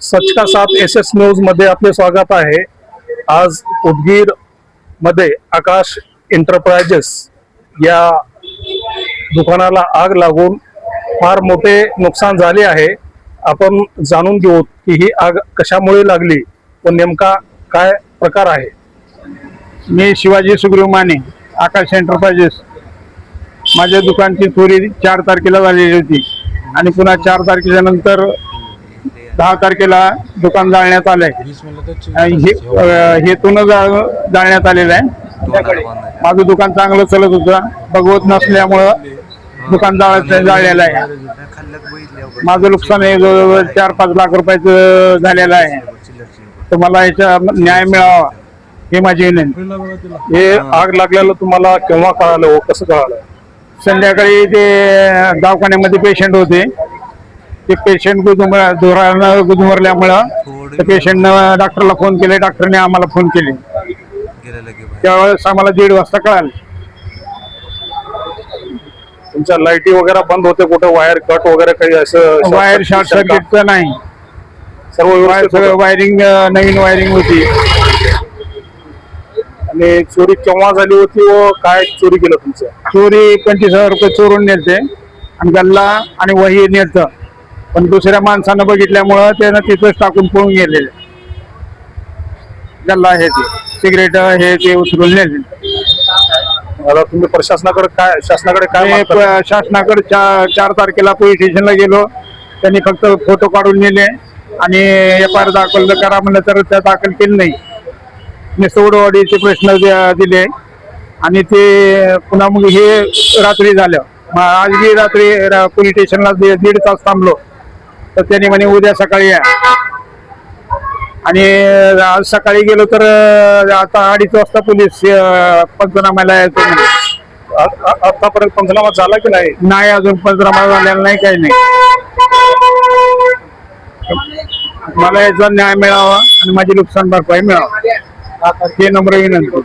सच का साथ SS news मध्ये आपले स्वागत आहे। आज उदगीर मध्ये आकाश एंटरप्राइजेस या दुकानाला आग लागून फार मोठे नुकसान झाले आहे। आपण जाणून घेऊ की ही आग कशामुळे लागली व नेमका काय प्रकार आहे। मी शिवाजी सुग्रीव माने, आकाश एंटरप्राइजेस। माझ्या दुकानची चोरी 4 तारखेला झालेली होती आणि पुन्हा 4 तारखेच्या नंतर 10 तारखेला दुकान जाळण्यात आलंय। हेतून जाळण्यात आलेलं आहे। माझं दुकान चांगलं चालत होतं, भगवत नसल्यामुळं दुकान जाळलेलं आहे। माझं नुकसान हे जवळजवळ 4-5 लाख रुपयाचं झालेलं आहे। तर मला याचा न्याय मिळावा ही माझी विनंती। हे आग लागलेलं तुम्हाला केव्हा कळालं व कसं कळालं? संध्याकाळी ते दवाखान्यामध्ये पेशंट होते, ते पेशंट गुदमरल्यामुळं त्या पेशंटनं डॉक्टरला फोन केले, डॉक्टरने आम्हाला फोन केले। त्यावेळेस आम्हाला 1:30 वाजता कळालं। तुमच्या लाईटी वगैरे बंद होते, कुठे वायर कट वगैरे काही असं? वायर शॉर्ट सर्किटचं नाही, सर्व वायरिंग नवीन वायरिंग होती। आणि चोरी केव्हा झाली होती व काय चोरी केलं तुमचं? चोरी 25,000 रुपये चोरून नेलते आणि गल्ला आणि वही नेलतं, पण दुसऱ्या माणसानं बघितल्यामुळं त्यानं तिथंच टाकून पळून गेले। गल्ला हे ते सिगरेट हे ते उचलून नेले। आता तुम्ही शासनाकडे काय मागता? शासनाकडे 4 तारखेला पोलीस स्टेशनला गेलो, त्यांनी फक्त फोटो काढून नेले आणि FIR दाखल करा म्हणलं तर त्या दाखल केलं नाही। निसवडवाडीचे प्रश्न दिले आणि ते पुन्हा मग हे रात्री झालं। आज बी रात्री पोलीस स्टेशनला 1.5 तास थांबलो, तर त्यांनी म्हणे उद्या सकाळी या। आणि आज सकाळी गेलो तर आता 2:30 वाजता पोलीस पंचनाम्याला यायचं म्हणे। आतापर्यंत पंचनामा झाला की नाही? नाही, अजून पंचनामा झालेला नाही, काही नाही। मला याचा न्याय मिळावा आणि माझी नुकसान भरपाई मिळावा हे नम्र विनंती।